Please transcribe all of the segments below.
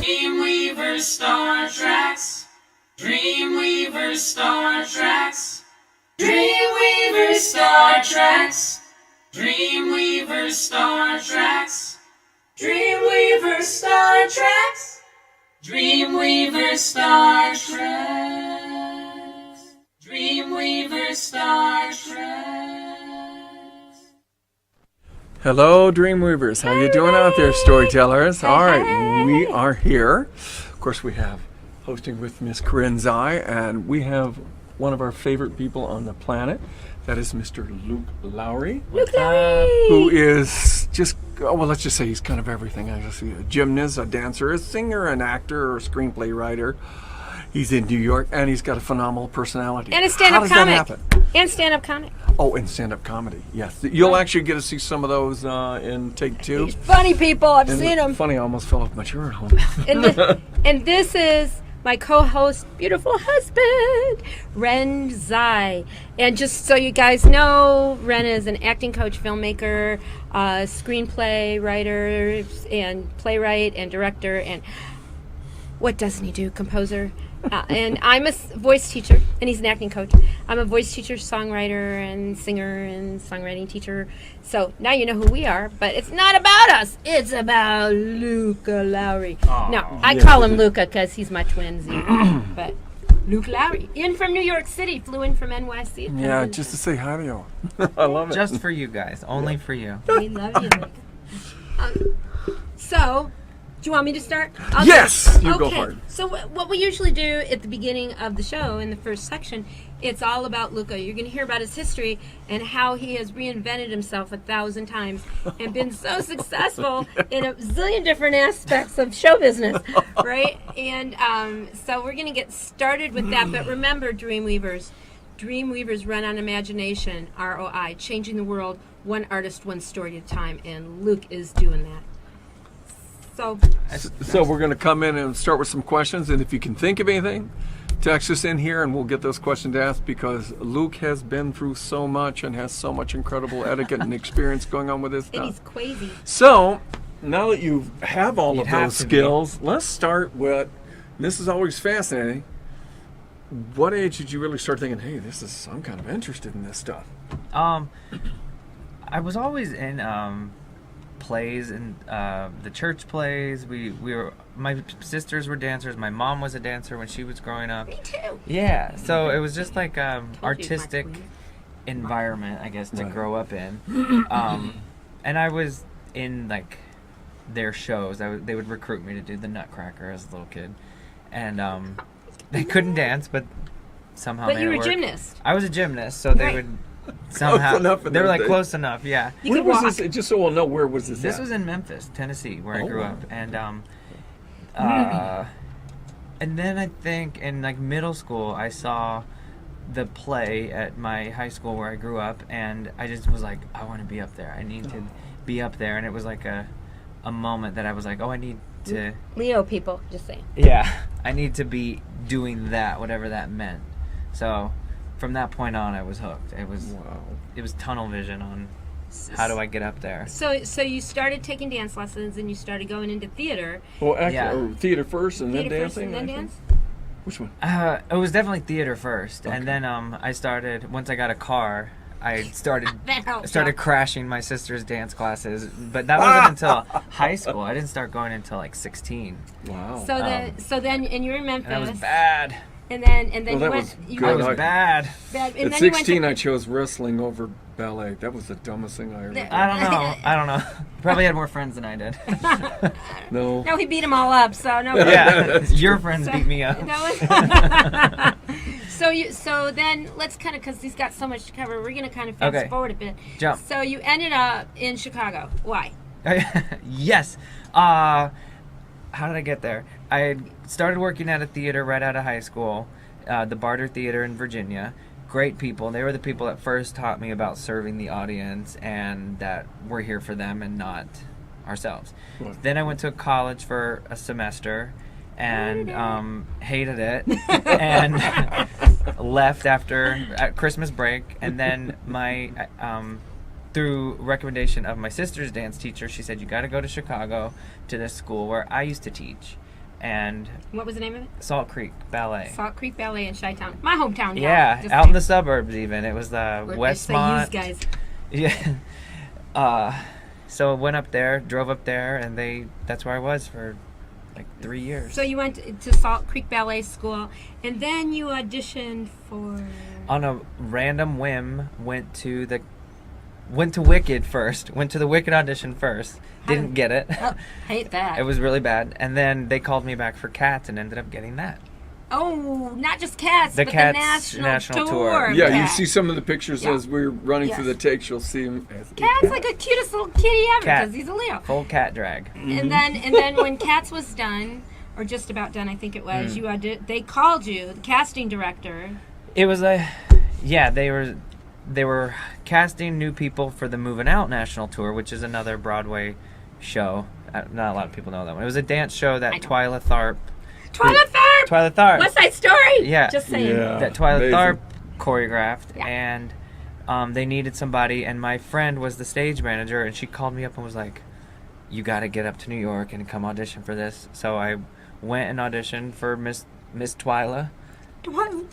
DreamWeavers StarTrax. DreamWeavers StarTrax. DreamWeavers StarTrax. DreamWeavers StarTrax. DreamWeavers StarTrax. DreamWeavers StarTrax. DreamWeavers StarTrax. Hello, Dreamweavers. How you doing out there, storytellers? All right, we are here. Of course, we have hosting with Miss Corinne Zai, and we have one of our favorite people on the planet. That is Mr. LVLukeLowrey. Who is just, well, let's just say he's kind of everything. I guess he's a gymnast, a dancer, a singer, an actor, or a screenplay writer. He's in New York, and he's got a phenomenal personality. And a stand-up comic. That happen? And stand-up comic. Oh, and stand-up comedy, yes. You'll actually get to see some of those in Take2. These funny people, I've seen them. Funny, I almost fell off my chair at home. And this is my co-host, beautiful husband, Ren Zai. And just so you guys know, Ren is an acting coach, filmmaker, screenplay writer, and playwright, and director, and what doesn't he do? Composer. And I'm a voice teacher, and he's an acting coach. I'm a voice teacher, songwriter, and singer, and songwriting teacher. So now you know who we are, but it's not about us. It's about LVLukeLowrey. No, I call him Luca because he's my twinsy. But LVLukeLowrey, in from New York City, flew in from NYC. Yeah, just to say hi to you. I love it. Just for you guys, only for you. We love you, Luke. So, do you want me to start? Yes! You go for it. So what we usually do at the beginning of the show, in the first section, it's all about Luca. You're going to hear about his history and how he has reinvented himself 1,000 times and been so successful in a zillion different aspects of show business, right? And so we're going to get started with that. But remember, Dreamweavers run on imagination, ROI, changing the world one artist, one story at a time. And Luke is doing that. So we're going to come in and start with some questions, and if you can think of anything, text us in here and we'll get those questions asked, because Luke has been through so much and has so much incredible etiquette and experience going on with his stuff. And he's crazy. So now that you have all of those skills, let's start with, this is always fascinating, what age did you really start thinking, hey, I'm kind of interested in this stuff? I was always in plays and the church plays. My sisters were dancers. My mom was a dancer when she was growing up. Me too. Yeah, so it was just like artistic environment, I guess, to grow up in. And I was in like their shows. They would recruit me to do the Nutcracker as a little kid, and they couldn't dance, but somehow. But you were a gymnast. I was a gymnast, so they would. Somehow they were like close enough, yeah. Where was this? Just so we'll know, where was this? This was in Memphis, Tennessee, where I grew up, and and then I think in like middle school I saw the play at my high school where I grew up, and I just was like, I want to be up there. I need to be up there, and it was like a moment that I was like, oh, I need to. Leo people, just saying. Yeah, I need to be doing that, whatever that meant. So. From that point on, I was hooked. It was tunnel vision on how do I get up there. So you started taking dance lessons, and you started going into theater. Well, theater first and then dancing. Which one? It was definitely theater first, and then I started. Once I got a car, I started crashing my sister's dance classes. But that wasn't until high school. I didn't start going until like 16. Wow. So then, and you're in Memphis. And I was bad. And then I was bad. At 16, I chose wrestling over ballet. That was the dumbest thing I ever. I don't know. Probably had more friends than I did. No, he beat them all up. So no. Yeah, your friends beat me up. So then let's kind of, because he's got so much to cover, we're gonna kind of fast forward a bit. Jump. So you ended up in Chicago. Why? Yes. How did I get there? I had started working at a theater right out of high school, the Barter Theater in Virginia. Great people. They were the people that first taught me about serving the audience and that we're here for them and not ourselves. Right. Then I went to college for a semester and hated it and left at Christmas break. And then my through recommendation of my sister's dance teacher, she said, you got to go to Chicago to this school where I used to teach. and What was the name of it? Salt Creek Ballet. Salt Creek Ballet in Chi-Town. My hometown. Yeah, Just out in saying. the suburbs even. It was the We're- Westmont. It's the used guys. Yeah. So I went up there, drove up there, and that's where I was for like 3 years. So you went to Salt Creek Ballet School, and then you auditioned for. On a random whim, went to Wicked first. Went to the Wicked audition first. Didn't get it. Oh, hate that. It was really bad. And then they called me back for Cats and ended up getting that. Oh, not just Cats, The but Cats the national tour. tour. of Yeah, you Cats. see some of the pictures Yeah. as we're running through the Yes. takes. You'll see him as a Cat's cat. like the cutest little kitty ever Cat. because he's a Leo. Full cat drag. And then when Cats was done, or just about done, I think it was, they called you, the casting director. It was they were casting new people for the Moving Out national tour, which is another Broadway show. Not a lot of people know that one. It was a dance show I that don't. Twyla Tharp. Twyla Tharp! West Side Story! Yeah. Just saying. Yeah. That Twyla amazing. Tharp choreographed, Yeah. and they needed somebody, and my friend was the stage manager, and she called me up and was like, "You got to get up to New York and come audition for this." So I went and auditioned for Miss Twyla,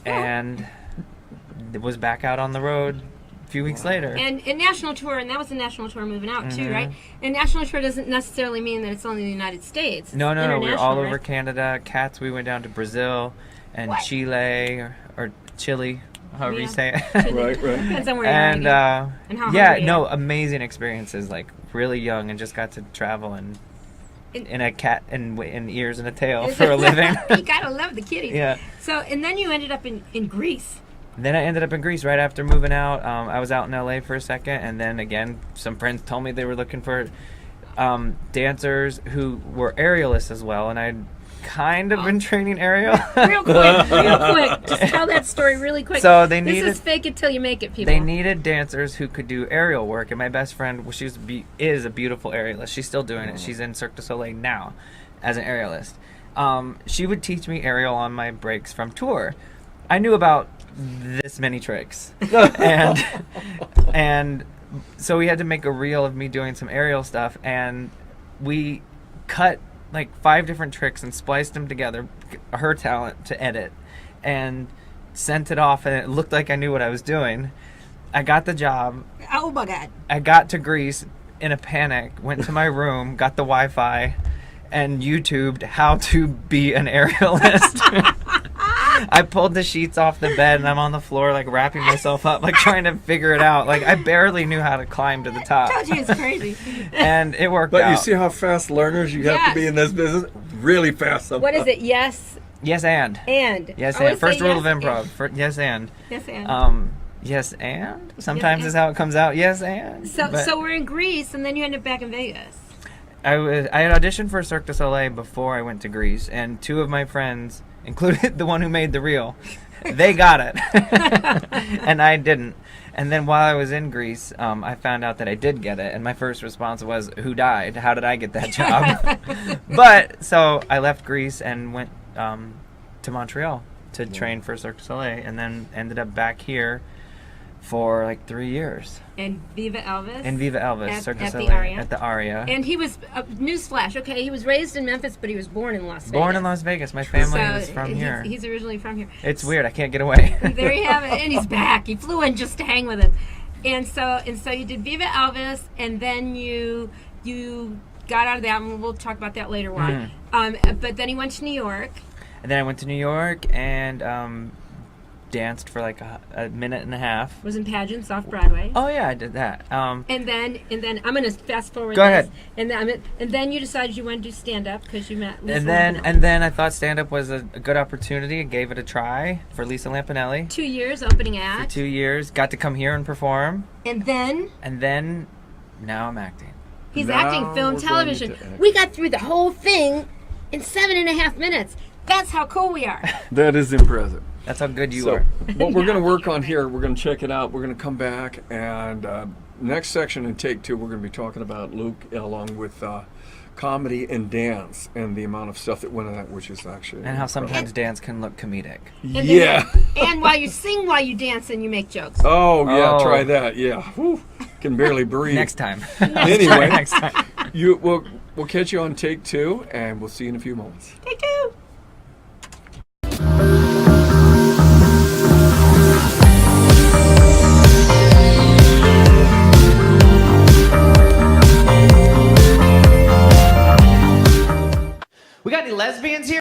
and was back out on the road a few weeks later. And national tour, and that was the national tour moving out too, Mhm. right? And national tour doesn't necessarily mean that it's only the United States. It's No, we were all international, over right? Canada. Cats, we went down to Brazil and What? Chile, or Chile, however Yeah. you say it. Right, right. Depends on where And you're at. And how yeah, hungry you no, are. amazing experiences. Like really young, and just got to travel and in a cat and ears and a tail for a living. You gotta love the kitties. Yeah. So, and then you ended up in Greece. Then I ended up in Greece right after moving out. I was out in LA for a second, and then again, some friends told me they were looking for dancers who were aerialists as well, and I'd kind of been training aerial. Real quick. Just tell that story really quick. So they This needed is fake it till you make it, people. they needed dancers who could do aerial work, and my best friend, well, is a beautiful aerialist. She's still doing it. She's in Cirque du Soleil now as an aerialist. She would teach me aerial on my breaks from tour. I knew about this many tricks, and so we had to make a reel of me doing some aerial stuff, and we cut like 5 different tricks and spliced them together, her talent to edit, and sent it off, and it looked like I knew what I was doing. I got the job. Oh my God. I got to Greece in a panic, went to my room, got the Wi-Fi, and YouTubed how to be an aerialist. I pulled the sheets off the bed, and I'm on the floor, like, wrapping myself up, like, trying to figure it out. Like, I barely knew how to climb to the top. I told you it's crazy. And it worked But out. you see how fast learners you have to be Yes. in this business? Really fast sometimes. What is it? Yes Yes, and. and. Yes, Always and. First say rule yes of improv. and. Yes, and. Yes and. Yes, and? Sometimes and. is how it comes out. Yes, and. So But we're in Greece, and then you end up back in Vegas. I had auditioned for Cirque du Soleil before I went to Greece, and 2 of my friends, including the one who made the reel, they got it, and I didn't. And then while I was in Greece, I found out that I did get it, and my first response was, "Who died? How did I get that job?" But so I left Greece and went to Montreal to train for Cirque du Soleil, and then ended up back here for like 3 years And Viva Elvis. in Viva Elvis, At- Cirque du at the Soleil, Aria. at the Aria. And he was newsflash. Okay, he was raised in Memphis, but he was born in Las Vegas. Born in Las Vegas. My family So is from he's, here. He's originally from here. It's weird. I can't get away. There you have it, and he's back. He flew in just to hang with us. And so you did Viva Elvis, and then you got out of that, and we'll talk about that later. Why? But then he went to New York. And then I went to New York and danced for like a minute and a half. Was in pageants off Broadway. Oh yeah, I did that. And then I'm gonna fast forward. Go this. ahead. And then you decided you wanted to do stand up because you met Lisa And then Lampanelli. I thought stand up was a good opportunity. I gave it a try for Lisa Lampanelli. 2 years opening For act. 2 years, got to come here and perform, And then and then now I'm acting. he's Now acting film, we're going television. into act. We got through the whole thing in 7.5 minutes. That's how cool we are. That is impressive. That's how good you So, are. what we're going to work on here, we're going to check it out. We're going to come back, and next section in Take 2, we're going to be talking about Luke along with comedy and dance and the amount of stuff that went in that, which is actually And how incredible. sometimes dance can look comedic. And Yeah. And while you sing, while you dance, and you make jokes. Oh yeah, Oh. try that. Yeah. Whew. Can barely breathe. Next time. Anyway, Next time. we'll catch you on Take 2, and we'll see you in a few moments. Take 2. We got any lesbians here?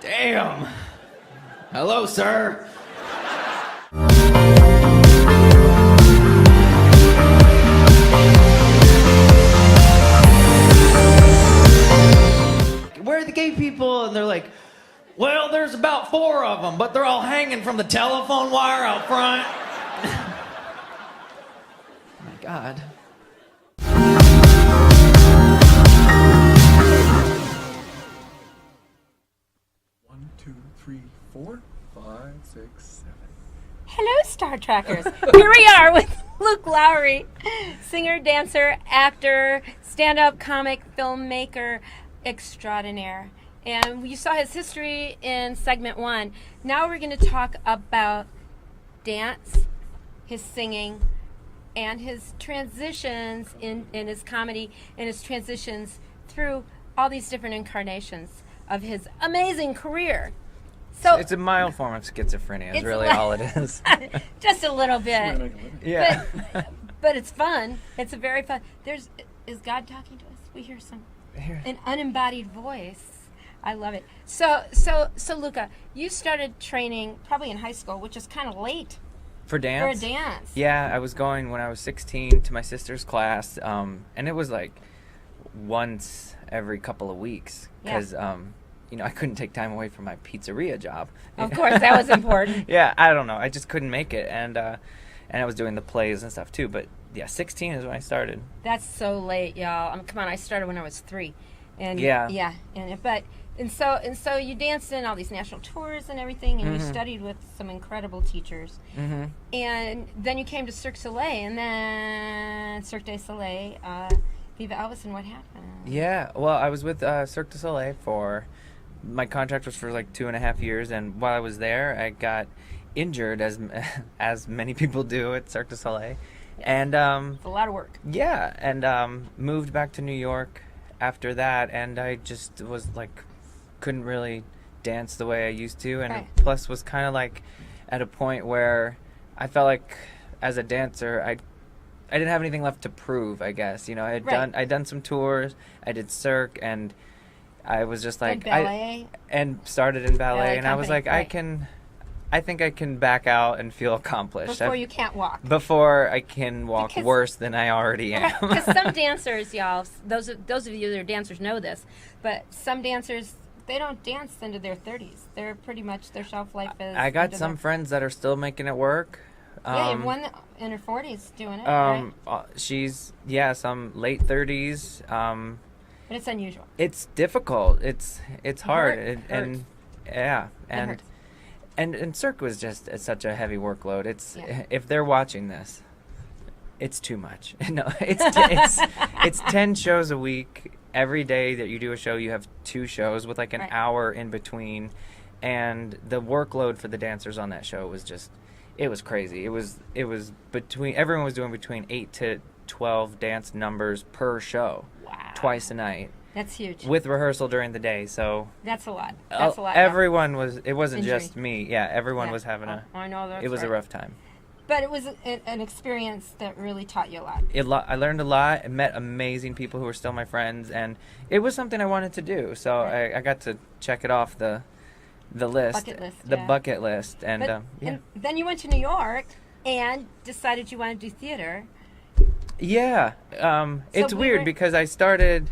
Damn. Hello, sir. Where are the gay people? And they're like, well, there's about 4 of them, but they're all hanging from the telephone wire out front. Oh my God. One, two, three, 4, 5, 6, 7. Hello, Star Trackers. Here we are with Luke Lowrey, singer, dancer, actor, stand-up comic, filmmaker extraordinaire. And you saw his history in segment 1. Now we're going to talk about dance, his singing, and his transitions in his comedy, and his transitions through all these different incarnations of his amazing career. So It's a mild form of schizophrenia, is It's really like- all it is. just a little bit. Yeah. But it's fun. It's a very fun. Is God talking to us? We hear an unembodied voice. I love it. So Luca, you started training probably in high school, which is kind of late For dance? for a dance. Yeah, I was going when I was 16 to my sister's class, and it was like once every couple of weeks because I couldn't take time away from my pizzeria job. Of course, that was important. Yeah, I don't know, I just couldn't make it, and I was doing the plays and stuff too. But yeah, 16 is when I started. That's so late, y'all. Come on, I started when I was 3, and so you danced in all these national tours and everything, and you studied with some incredible teachers, and then you came to Cirque du Soleil, and then Cirque du Soleil, Viva Elvis, and what happened? Yeah, well, I was with Cirque du Soleil my contract was for like 2.5 years, and while I was there, I got injured, as many people do at Cirque du Soleil, and It's a lot of work. yeah, and moved back to New York after that, and I just was like, couldn't really dance the way I used to, and Right. plus was kind of like at a point where I felt like as a dancer, I didn't have anything left to prove, I guess. I'd done some tours, I did Cirque, and I was just like, Did ballet? and started in ballet, Ballet and I was company, like, right. I think I can back out and feel accomplished. Before you can't walk. Before I can walk Because- worse than I already am. Because some dancers, y'all, those of you that are dancers know this, but some dancers, they don't dance into their 30s. They're pretty much, their shelf life is... I got into some their- friends that are still making it work. Yeah, you have one in her 40s doing it, right? She's some late 30s. But it's unusual. It's difficult. It's hard, It and yeah, and hurts. and Cirque was just such a heavy workload. Yeah. If they're watching this, it's too much. No, it's 10 shows a week. Every day that you do a show, you have 2 shows with like an Right. hour in between, and the workload for the dancers on that show was just, it was crazy. It was everyone was doing between 8 to 12 dance numbers per show. Wow. Twice a night That's huge. with rehearsal during the day. So That's a lot. That's a lot. everyone was. It wasn't Injury. just me. Yeah, everyone Yeah. was having I know that's It was right. a rough time. But it was an experience that really taught you a lot. I learned a lot. I met amazing people who are still my friends, and it was something I wanted to do. So Right. I got to check it off the list, Bucket list, the yeah. bucket list, and But, and then you went to New York and decided you wanted to do theater. yeah. It's we weird were- because I started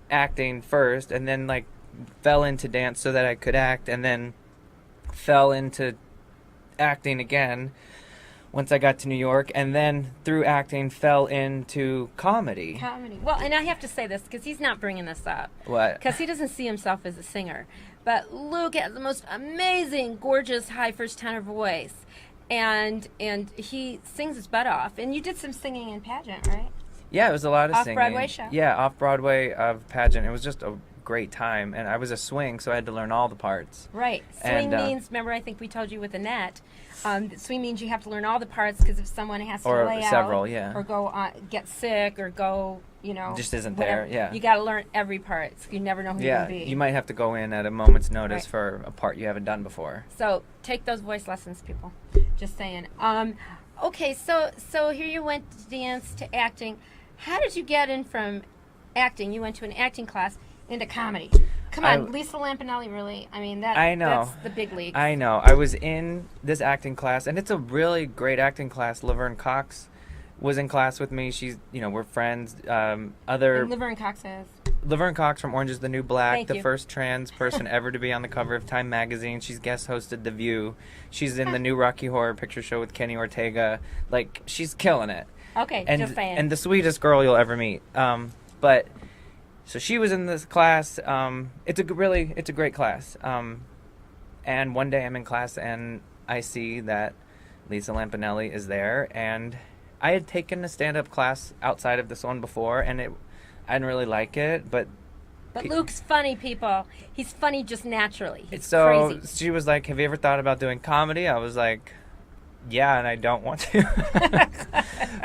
acting first, and then like fell into dance so that I could act, and then fell into acting again once I got to New York, and then through acting fell into comedy. Comedy. Well, and I have to say this because he's not bringing this up. What? Because he doesn't see himself as a singer. But Luke has the most amazing, gorgeous, high first tenor voice. And he sings his butt off. And you did some singing in pageant, right? Yeah, it was a lot of singing. Off-Broadway show? Yeah, off-Broadway of pageant. It was just a great time. And I was a swing, so I had to learn all the parts. Right. Swing And, means, remember I think we told you with Annette, swing means you have to learn all the parts because if someone has to Or lay several, out yeah. or go get sick or go, Just isn't whatever, there, yeah. You got to learn every part. You never know who you're Yeah, going to be. you might have to go in at a moment's notice Right. for a part you haven't done before. So take those voice lessons, people. Just saying. okay, so here you went to dance to acting. How did you get in from acting? You went to an acting class into comedy. Come on, Lisa Lampanelli, really? I mean, I know. that's the big leagues. I know. I was in this acting class, and it's a really great acting class. Laverne Cox was in class with me. She's, we're friends. And Laverne Cox is? Laverne Cox from Orange is the New Black, Thank the you. first trans person ever to be on the cover of Time magazine. She's guest hosted The View. She's in the new Rocky Horror Picture Show with Kenny Ortega. Like, she's killing it. Okay, just fan. And the sweetest girl you'll ever meet. But so she was in this class. It's a great class. And one day I'm in class and I see that Lisa Lampanelli is there, and I had taken a stand-up class outside of this one before, and I didn't really like it, but Luke's funny, people. He's funny just naturally. He's so crazy. she was like, "Have you ever thought about doing comedy?" I was like, "Yeah," and I don't want to.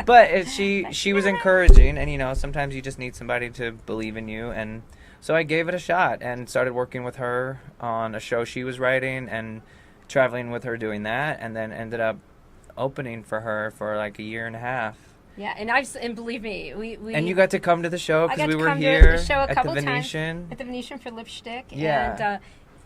But she was encouraging, and sometimes you just need somebody to believe in you, and so I gave it a shot and started working with her on a show she was writing and traveling with her doing that, and then ended up opening for her for like a year and a half. Yeah, and believe me, we And you got to come to the show because we were to here the show a at couple the times, Venetian. at the Venetian for lipstick. Yeah. And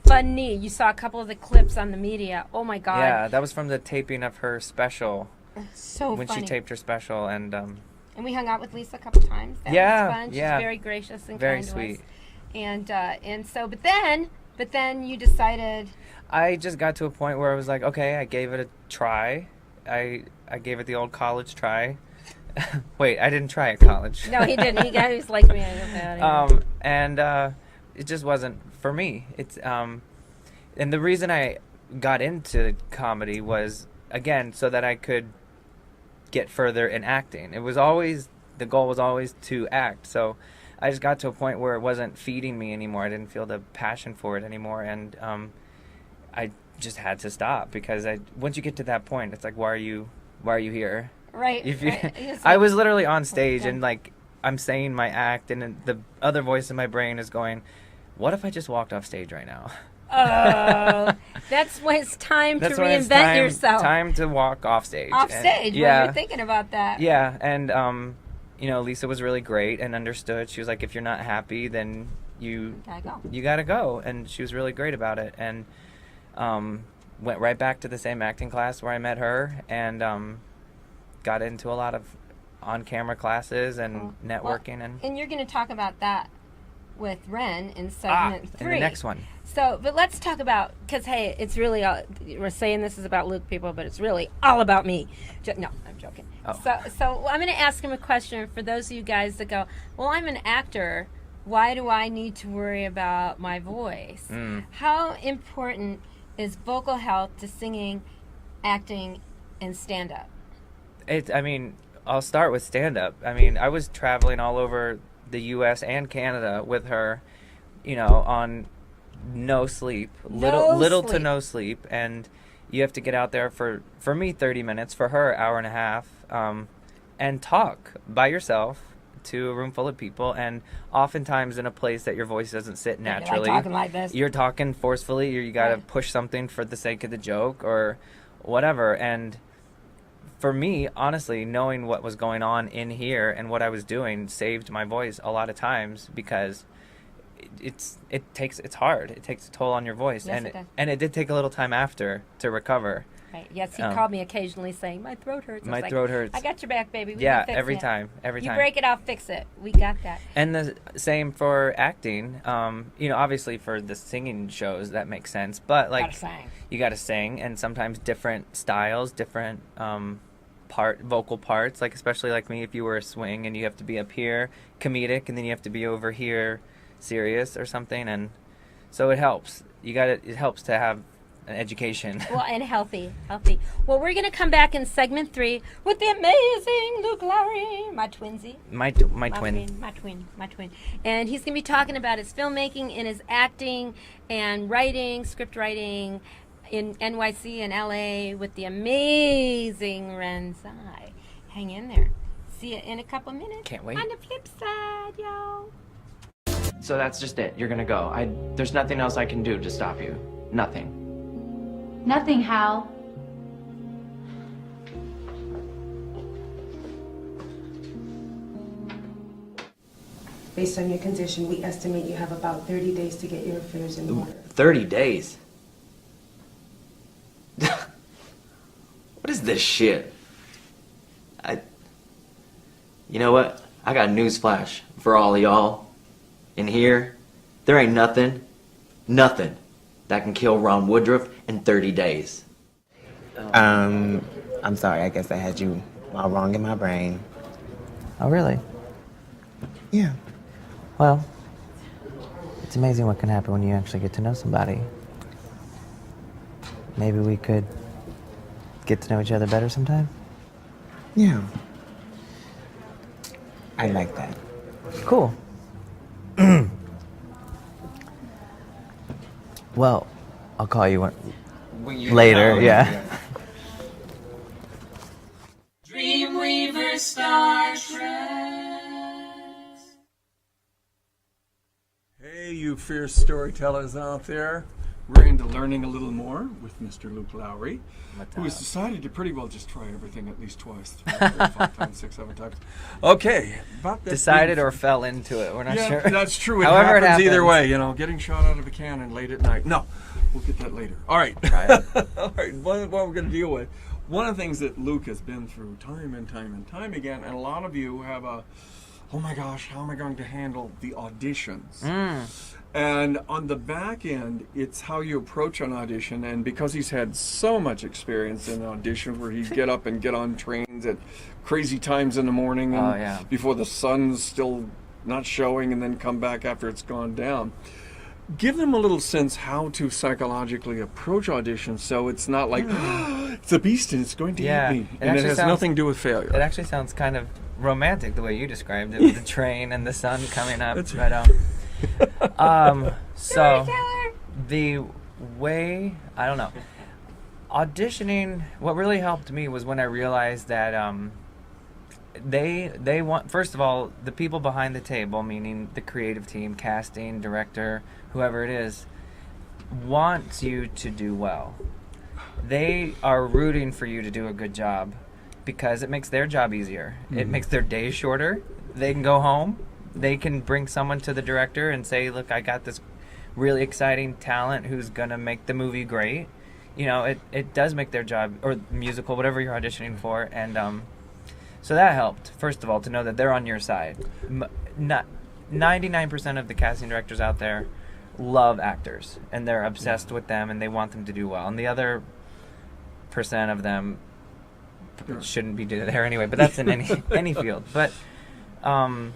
funny, you saw a couple of the clips on the media. Oh my God. Yeah, that was from the taping of her special. So when funny. she taped her special, and And we hung out with Lisa a couple times. That Yeah, was fun. She's yeah. very gracious and Very kind to sweet. us. And so, but then you decided. I just got to a point where I was like, okay, I gave it a try. I gave it the old college try. Wait, I didn't try at college. No, he didn't. He was like me. And it just wasn't for me. It's and the reason I got into comedy was, again, so that I could get further in acting. The goal was always to act. So I just got to a point where it wasn't feeding me anymore. I didn't feel the passion for it anymore, and I just had to stop, because once you get to that point, it's like, why are you here? Right. I was literally on stage, and like, I'm saying my act, and then the other voice in my brain is going, what if I just walked off stage right now? Oh, that's when it's time to reinvent yourself. Time to walk off stage. Off stage, when you're thinking about that. Yeah, and Lisa was really great and understood. She was like, if you're not happy, then you gotta go. And she was really great about it. And went right back to the same acting class where I met her, and got into a lot of on-camera classes and networking. And you're going to talk about that with Ren in segment 3. In the next one. So, but let's talk about, because, hey, it's really, we're saying this is about Luke, people, but it's really all about me. No, I'm joking. Oh. So I'm going to ask him a question for those of you guys that go, well, I'm an actor. Why do I need to worry about my voice? How important is vocal health to singing, acting, and stand-up? I'll start with stand-up. I was traveling all over the U.S. and Canada with her, on no sleep, little to no sleep, and you have to get out there for me 30 minutes, for her hour and a half, and talk by yourself to a room full of people, and oftentimes in a place that your voice doesn't sit naturally. You're talking like this. You're talking forcefully, or you gotta push something for the sake of the joke or whatever. And for me, honestly, knowing what was going on in here and what I was doing saved my voice a lot of times, because it's hard. It takes a toll on your voice. Yes, it does. And it did take a little time after to recover. Right. Yes, he called me occasionally saying, my throat hurts. My throat hurts. I got your back, baby. We Yeah, can fix every it. time. You break it, I'll fix it. We got that. And the same for acting. Obviously for the singing shows, that makes sense. But like, you gotta sing, and sometimes different styles, different vocal parts. Like, especially like me, if you were a swing and you have to be up here comedic, and then you have to be over here serious or something, and so it helps. It helps to have an education. Well, and healthy. Well, we're going to come back in segment 3 with the amazing Luke Lowrey, my twinsy. My twin. My twin. And he's going to be talking about his filmmaking and his acting and writing, script writing in NYC and LA with the amazing Ren Zai. Hang in there. See you in a couple minutes. Can't wait. On the flip side, yo. So that's just it. You're gonna go. There's nothing else I can do to stop you. Nothing. Nothing, Hal. Based on your condition, we estimate you have about 30 days to get your affairs in order. 30 days? What is this shit? You know what? I got a news flash for all of y'all. In here, there ain't nothing that can kill Ron Woodruff in 30 days. I'm sorry, I guess I had you all wrong in my brain. Oh, really? Yeah. Well, it's amazing what can happen when you actually get to know somebody. Maybe we could get to know each other better sometime? Yeah. I like that. Cool. Well, I'll call you later, yeah. DreamWeavers StarTrax. Hey, you fierce storytellers out there. We're into learning a little more with Mr. Luke Lowrey, who has decided to pretty well just try everything at least twice, 3, 4, 5 times, 6, 7 times. Okay. About that Decided or fell into it. We're not sure. That's true. It However it happens either happens. way, you know, getting shot out of a cannon late at night. No, we'll get that later. All right. Right. All right. What we're going to deal with. One of the things that Luke has been through time and time and time again, and a lot of you have a, oh my gosh, how am I going to handle the auditions? And on the back end, it's how you approach an audition. And because he's had so much experience in auditions where he'd get up and get on trains at crazy times in the morning and before the sun's still not showing, and then come back after it's gone down. Give them a little sense how to psychologically approach auditions so it's not like, it's a beast and it's going to eat me. And it has nothing to do with failure. It actually sounds kind of romantic the way you described it, with the train and the sun coming up. That's But, so the way, I don't know, auditioning, what really helped me was when I realized that they want, first of all, the people behind the table, meaning the creative team, casting, director, whoever it is, wants you to do well. They are rooting for you to do a good job because it makes their job easier. It makes their day shorter. They can go home. They can bring someone to the director and say, look, I got this really exciting talent who's going to make the movie great. You know, it does make their job, or musical, whatever you're auditioning for. And so that helped, first of all, to know that they're on your side. 99% of the casting directors out there love actors, and they're obsessed with them, and they want them to do well. And the other percent of them shouldn't be there anyway, but that's in any field. But so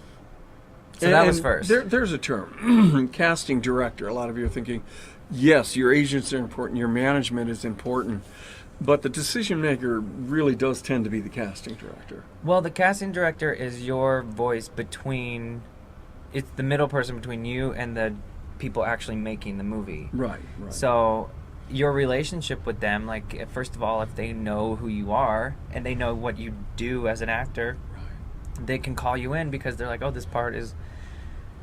that was first. There's a term, casting director. A lot of you are thinking, yes, your agents are important, your management is important, but the decision maker really does tend to be the casting director. Well, the casting director is your voice between, it's the middle person between you and the people actually making the movie. Right. So your relationship with them, like, first of all, if they know who you are and they know what you do as an actor, they can call you in because they're like, oh, this part is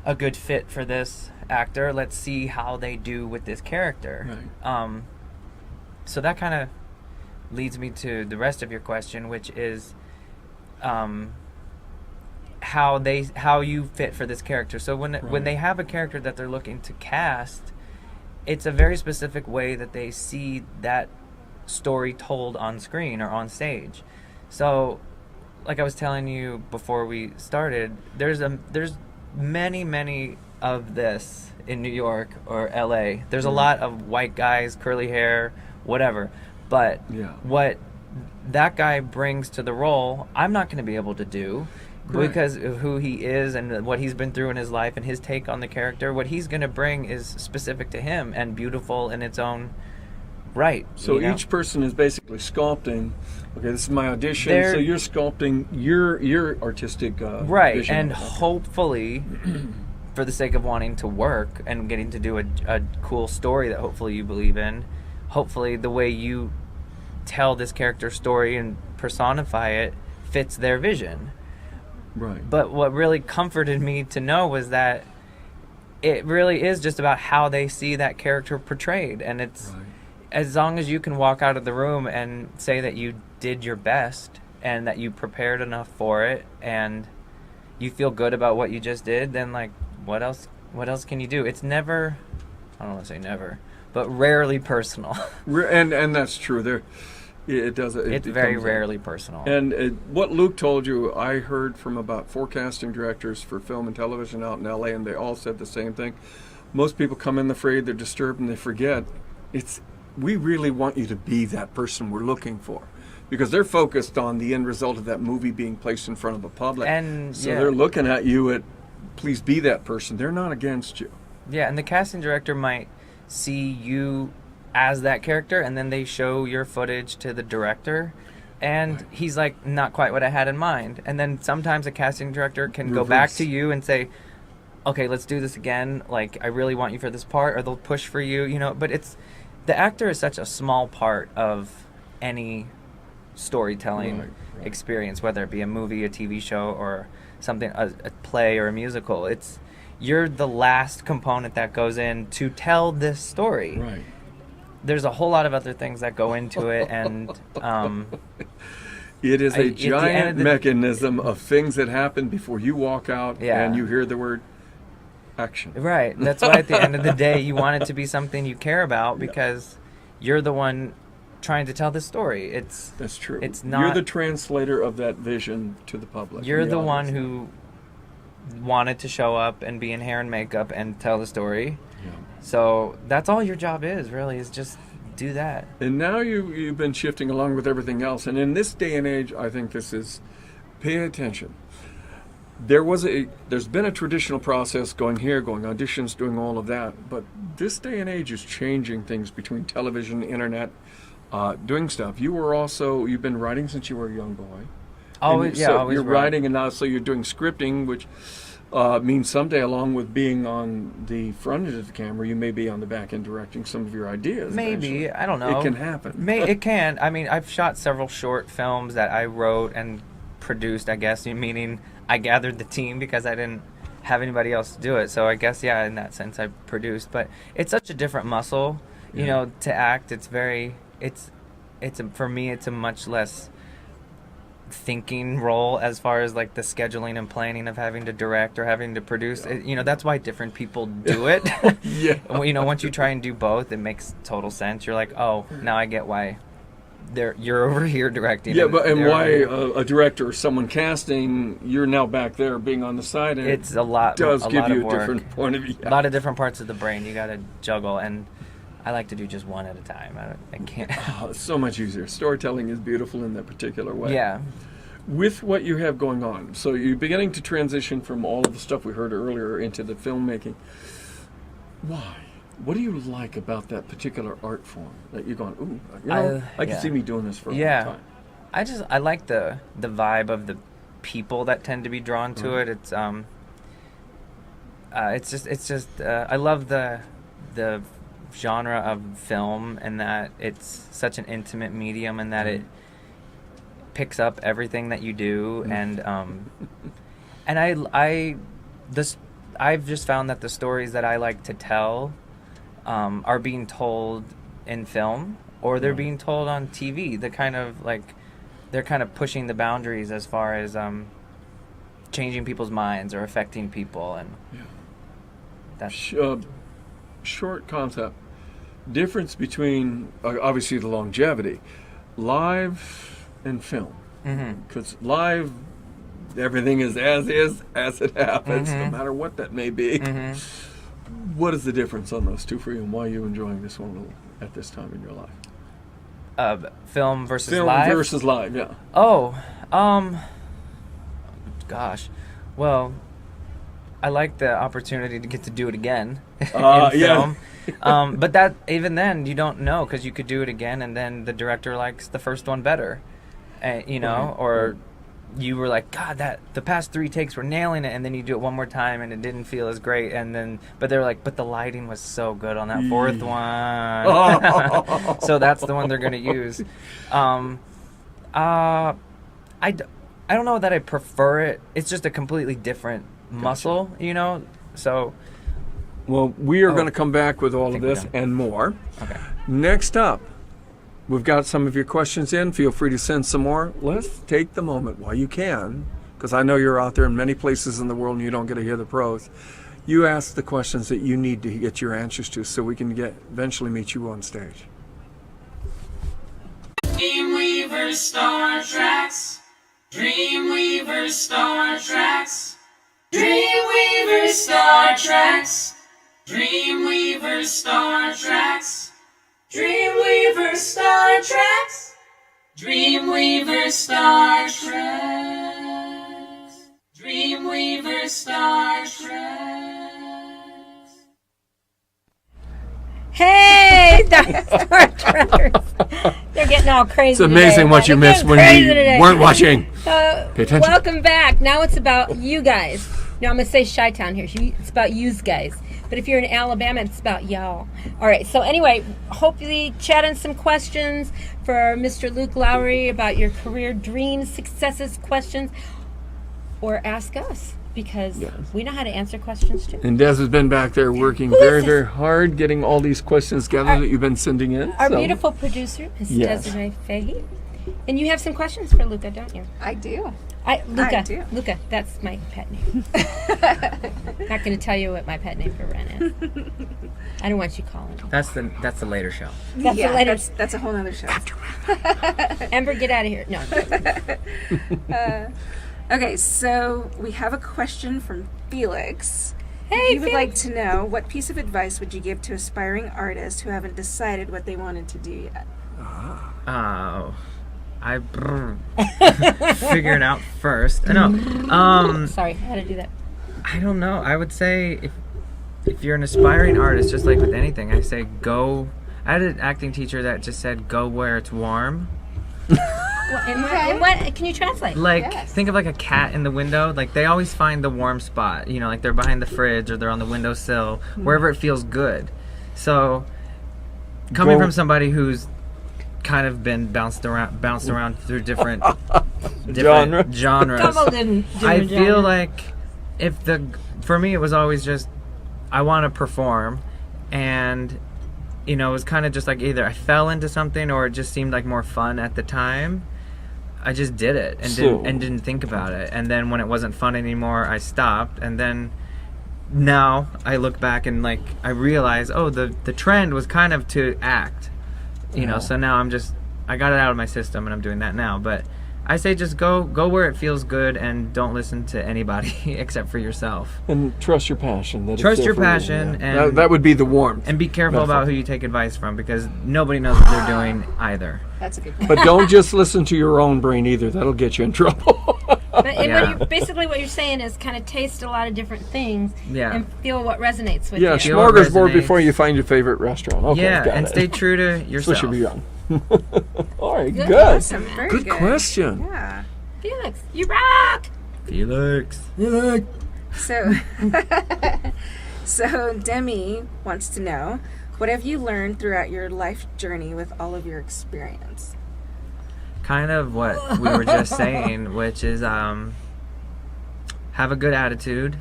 a good fit for this actor. Let's see how they do with this character. Right. So that kind of leads me to the rest of your question, which is how you fit for this character. So when they have a character that they're looking to cast, it's a very specific way that they see that story told on screen or on stage. So, like I was telling you before we started, there's many of this in New York or LA. There's a lot of white guys, curly hair, whatever. But what that guy brings to the role, I'm not going to be able to do because of who he is and what he's been through in his life and his take on the character. What he's going to bring is specific to him and beautiful in its own right. So each person is basically sculpting. Okay, this is my audition. So you're sculpting your artistic vision. And hopefully, for the sake of wanting to work and getting to do a cool story that hopefully you believe in, hopefully the way you tell this character's story and personify it fits their vision. Right. But what really comforted me to know was that it really is just about how they see that character portrayed, and it's as long as you can walk out of the room and say that you did your best and that you prepared enough for it and you feel good about what you just did, then like what else can you do? It's never, I don't want to say never, but rarely personal. And that's true. It's very rarely personal. And what Luke told you, I heard from about 4 casting directors for film and television out in LA, and they all said the same thing. Most people come in the fray, they're disturbed, and they forget. We really want you to be that person we're looking for, because they're focused on the end result of that movie being placed in front of the public. And so they're looking at you at, please be that person. They're not against you. Yeah, and the casting director might see you as that character, and then they show your footage to the director, and he's like, not quite what I had in mind. And then sometimes a casting director can go back to you and say, okay, let's do this again. Like, I really want you for this part, or they'll push for you, you know. But the actor is such a small part of any storytelling experience, whether it be a movie, a TV show, or something, a play or a musical. You're the last component that goes in to tell this story. Right. There's a whole lot of other things that go into it, and it is a giant mechanism of things that happen before you walk out and you hear the word action. Right. That's why at the end of the day, you want it to be something you care about, because you're the one trying to tell the story. That's true. It's not. You're the translator of that vision to the public. You're the one who wanted to show up and be in hair and makeup and tell the story. Yeah. So that's all your job is, really, is just do that. And now you've been shifting along with everything else. And in this day and age, I think this is, pay attention. There's been a traditional process going auditions, doing all of that. But this day and age is changing things between television, internet, doing stuff. You've been writing since you were a young boy. Always, always. You're writing, and now so you're doing scripting, which means someday, along with being on the front end of the camera, you may be on the back end directing some of your ideas. Maybe. Eventually. I don't know. It can happen. It can. I mean, I've shot several short films that I wrote and produced, I guess, meaning I gathered the team because I didn't have anybody else to do it. So I guess, yeah, in that sense, I produced. But it's such a different muscle, you know, to act. For me, it's a much less thinking role as far as like the scheduling and planning of having to direct or having to produce. That's why different people do it. Once you try and do both, it makes total sense. You're like, oh, now I get why you're over here directing. Yeah, and why a director or someone casting, you're now back there being on the side, and it's a lot. Does give you a work. different point of view. A lot of different parts of the brain you got to juggle, and I like to do just one at a time. I can't. It's so much easier. Storytelling is beautiful in that particular way. Yeah. With what you have going on, so you're beginning to transition from all of the stuff we heard earlier into the filmmaking. Why? What do you like about that particular art form that you're going, ooh, I can see me doing this for a long time? I like the vibe of the people that tend to be drawn to it. It's just I love the genre of film, and that it's such an intimate medium, and that it picks up everything that you do, and I've just found that the stories that I like to tell are being told in film, or they're being told on TV. They're kind of pushing the boundaries as far as changing people's minds or affecting people, and that's short concept. Difference between obviously the longevity, live and film. Because live, everything is as it happens, no matter what that may be. What is the difference on those two for you, and why are you enjoying this one at this time in your life? Film versus live? Film versus live, yeah. Oh, gosh. Well, I like the opportunity to get to do it again in film. But that, even then, you don't know, because you could do it again, and then the director likes the first one better. Or you were like, God, the past 3 takes were nailing it, and then you do it one more time and it didn't feel as great, but they're like, but the lighting was so good on that 4th one. So that's the one they're gonna use. I don't know that I prefer it. It's just a completely different muscle, so. Well, we are going to come back with all of this and more. Okay. Next up, we've got some of your questions in. Feel free to send some more. Let's take the moment while you can because I know you're out there in many places in the world and you don't get to hear the pros. You ask the questions that you need to get your answers to, so we can eventually meet you on stage. DreamWeavers StarTrax. DreamWeavers StarTrax. DreamWeavers StarTrax. DreamWeavers StarTrax. DreamWeavers StarTrax. DreamWeavers StarTrax. DreamWeavers StarTrax. Hey, Star Trekkers. They're getting all crazy. It's amazing today, what you missed when you weren't watching. Pay attention. Welcome back. Now it's about you guys. Now I'm going to say Chi-Town here. It's about yous guys. But if you're in Alabama, it's about y'all. All right. So anyway, hopefully chatting some questions for Mr. Luke Lowrey about your career dreams, successes, questions, or ask us, because we know how to answer questions too. And Des has been back there working very, very hard, getting all these questions together that you've been sending in. Our beautiful producer is Desiree Fahey. And you have some questions for Luca, don't you? I do. Luca, I do. Luca, that's my pet name. Not going to tell you what my pet name for Ren is. I don't want you calling him. That's the later show. That's the later. That's a whole other show. Ember, get out of here. No. Okay, so we have a question from Felix. Hey, He would Felix. like to know, what piece of advice would you give to aspiring artists who haven't decided what they wanted to do yet? Oh, figure it out first. I know. Sorry, I had to do that. I don't know. I would say if you're an aspiring artist, just like with anything, I say go. I had an acting teacher that just said go where it's warm. And what can you translate? Like, think of like a cat in the window. Like, they always find the warm spot. You know, like they're behind the fridge or they're on the windowsill, wherever it feels good. So, coming from somebody who's kind of been bounced around through different genres, I feel like for me it was always just I want to perform, and you know, it was kind of just like either I fell into something or it just seemed like more fun at the time. I just did it and didn't think about it. And then when it wasn't fun anymore, I stopped. And then now I look back and like I realize, oh, the trend was kind of to act, you know. So now I got it out of my system and I'm doing that now. But I say just go where it feels good and don't listen to anybody except for yourself. And trust your passion. Trust your passion, and that would be the warmth. And be careful about who you take advice from, because nobody knows what they're doing either. That's a good point. But don't just listen to your own brain either. That'll get you in trouble. Basically what you're saying is kind of taste a lot of different things and feel what resonates with you. Yeah, smorgasbord before you find your favorite restaurant. Okay, and stay true to yourself. Especially young. All right, good. Awesome. Very good question. Yeah. Felix, you rock! Felix. So Demi wants to know, what have you learned throughout your life journey with all of your experience? Kind of what we were just saying, which is have a good attitude.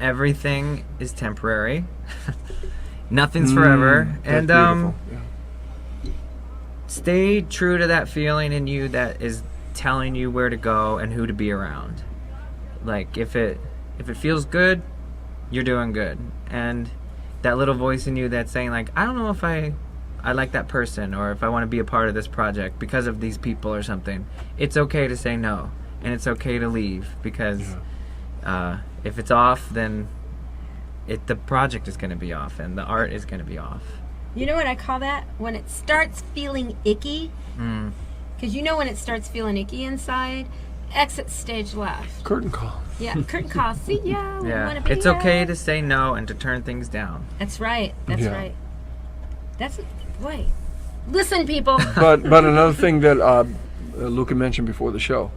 Everything is temporary. Nothing's forever. And stay true to that feeling in you that is telling you where to go and who to be around. Like, if it feels good, you're doing good. And that little voice in you that's saying, like, I don't know if I like that person, or if I want to be a part of this project because of these people or something. It's okay to say no, and it's okay to leave, because if it's off, then the project is going to be off and the art is going to be off. You know what I call that? When it starts feeling icky. Because you know when it starts feeling icky inside, exit stage left. Curtain call. Yeah, curtain call. See ya. Yeah, it's okay to say no and to turn things down. That's right. That's right. Boy. Listen, people. But another thing that Luca mentioned before the show.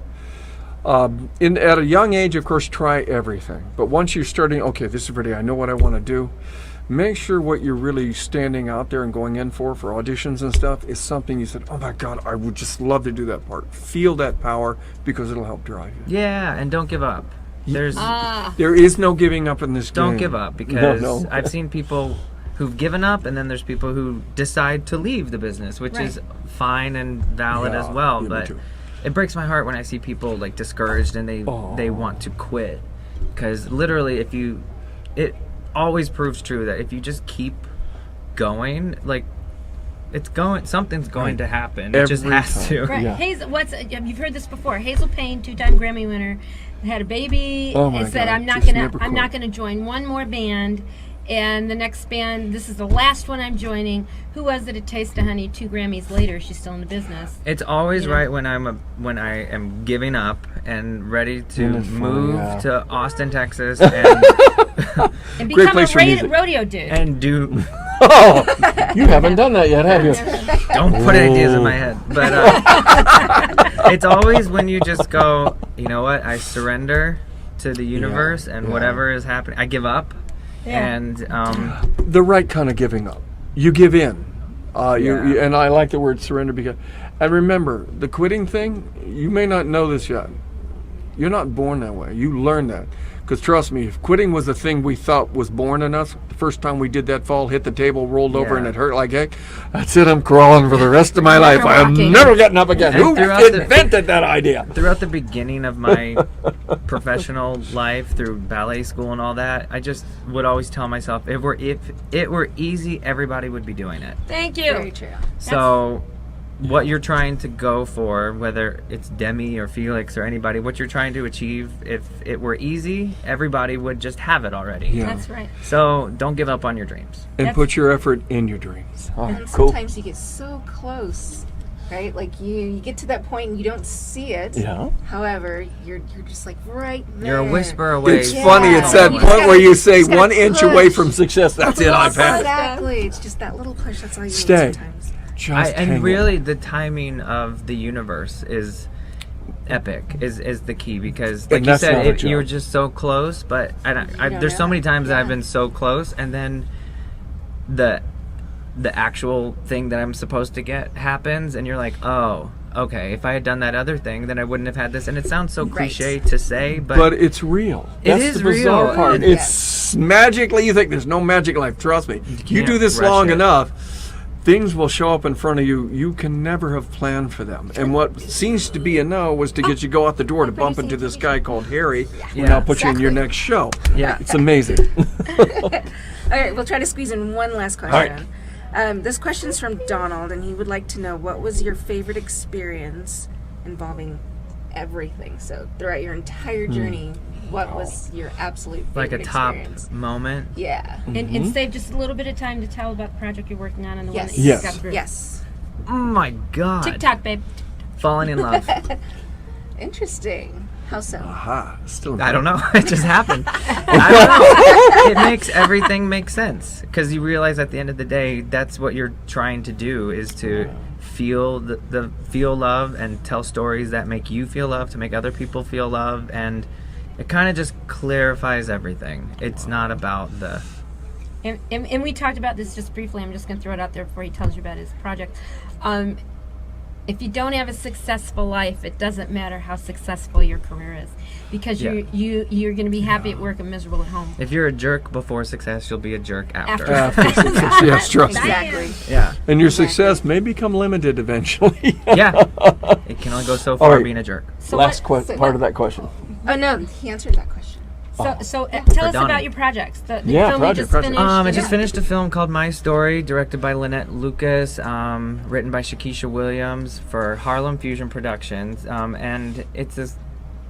At a young age, of course, try everything. But once you're starting, okay, this is ready, I know what I want to do. Make sure what you're really standing out there and going in for auditions and stuff is something you said, oh my God, I would just love to do that part. Feel that power, because it'll help drive you. Yeah, and don't give up. There is no giving up in this game. Don't give up, because I've seen people who've given up, and then there's people who decide to leave the business, which is fine and valid as well. But it breaks my heart when I see people like discouraged and they want to quit, because literally it always proves true that if you just keep going, like something's going to happen. It just has to. Right. Yeah. Hazel, you've heard this before. Hazel Payne, 2-time Grammy winner, had a baby. Oh my and said, God, "I'm just never I'm quit." not gonna join one more band." And the next band, this is the last one I'm joining. Who was it? A Taste of Honey. 2 Grammys later, she's still in the business. It's always You know? right when I am giving up and ready to And it's fun, move yeah. to Austin, Texas, And Great become a place for music. rodeo dude. and do. Oh, you haven't done that yet, have you? Don't put ideas in my head. But it's always when you just go, you know what? I surrender to the universe and whatever is happening. I give up. Yeah. And The right kind of giving up. You give in. And I like the word surrender because, and remember, the quitting thing, you may not know this yet. You're not born that way. You learn that. Because trust me, if quitting was the thing we thought was born in us, the first time we did that fall, hit the table, rolled over, and it hurt like heck, that's it, I'm crawling for the rest of my life. I'm never getting up again. And Who invented that idea? throughout the beginning of my professional life, through ballet school and all that, I just would always tell myself, if it were easy, everybody would be doing it. Thank you. Very true. So what you're trying to go for, whether it's Demi or Felix or anybody, what you're trying to achieve, if it were easy, everybody would just have it already. Yeah. That's right. So don't give up on your dreams. And put your effort in your dreams. Oh, And cool. sometimes you get so close, right? Like you get to that point and you don't see it. Yeah. However, you're just like right there. You're a whisper away. It's funny. It's that You point gotta- where you say just gotta 1 inch away push. from success. That's it. I've had it. Exactly. It's just that little push. That's all you Stay. need sometimes. Just hang And in. really, the timing of the universe is epic. Is the key, because, like And you that's not a said, joke. you were just so close. But there's so many times that I've been so close, and then the actual thing that I'm supposed to get happens, and you're like, oh, okay. If I had done that other thing, then I wouldn't have had this. And it sounds so cliche to say, But it's real. It That's is the bizarre real. part. It's magically, you think there's no magic life. Trust me. You can't do this rush long it. enough, things will show up in front of you. You can never have planned for them. And what seems to be a no was to get you go out the door to bump into this guy called Harry, who now puts you in your next show. Yeah. It's amazing. All right, we'll try to squeeze in one last question. right. This question's from Donald, and he would like to know, what was your favorite experience involving everything? So throughout your entire journey, what was your absolute favorite like a top experience? moment. Yeah. And save just a little bit of time to tell about the project you're working on and the one Yes. that you Yes. just got through. Yes. Oh my God. TikTok, babe. Falling in love. Interesting. How so? Aha. Still I don't know. It just happened. I don't know. It makes everything make sense, because you realize at the end of the day, that's what you're trying to do, is to feel feel love and tell stories that make you feel love, to make other people feel love, and it kind of just clarifies everything. It's not about the. And we talked about this just briefly. I'm just going to throw it out there before he tells you about his project. If you don't have a successful life, it doesn't matter how successful your career is, because you're going to be happy at work and miserable at home. If you're a jerk before success, you'll be a jerk after. Yes, trust me. Exactly. Yeah. And your success may become limited eventually. Yeah. It can only go so far right. being a jerk. So Last what- part of that question. Oh, no, he answered that question. So tell us Donnie. about your projects. The Yeah, film project, you just project. finished. I just finished a film called My Story, directed by Lynette Lucas, written by Shakisha Williams for Harlem Fusion Productions, and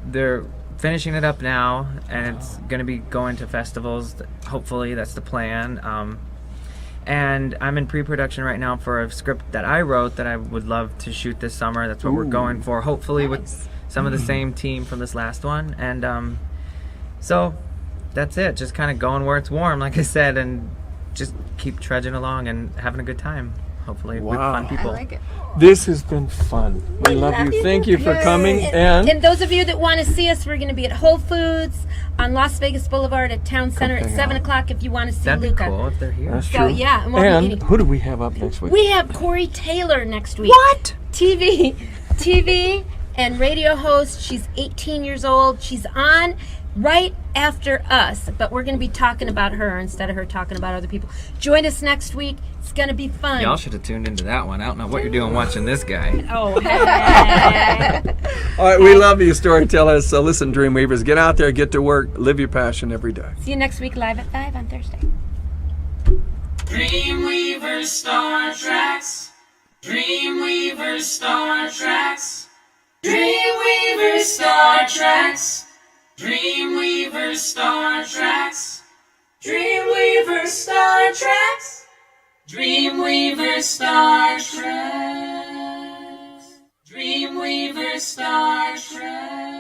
they're finishing it up now, and it's going to be going to festivals. Hopefully, that's the plan. And I'm in pre-production right now for a script that I wrote that I would love to shoot this summer. That's what we're going for. Hopefully, with some of the same team from this last one, and so that's it. Just kind of going where it's warm, like I said, and just keep trudging along and having a good time. Hopefully with fun people. I like it. This has been fun. We love you. Thank you for coming. And those of you that want to see us, we're going to be at Whole Foods on Las Vegas Boulevard at Town Center at hang 7 out. o'clock if you want to see That'd be Luca. cool if they're here. That's So, true. yeah, and we'll be And eating. who do we have up next week? We have Corey Taylor next week. What? TV and radio host. She's 18 years old. She's on right after us, but we're going to be talking about her instead of her talking about other people. Join us next week. It's going to be fun. Y'all should have tuned into that one. I don't know what you're doing watching this guy. Oh, hey. All right, we love you, storytellers. So listen, Dreamweavers, get out there, get to work, live your passion every day. See you next week live at 5 on Thursday. DreamWeavers StarTrax. DreamWeavers StarTrax. DreamWeavers StarTrax. DreamWeavers StarTrax. DreamWeavers StarTrax. DreamWeavers StarTrax. DreamWeavers StarTrax.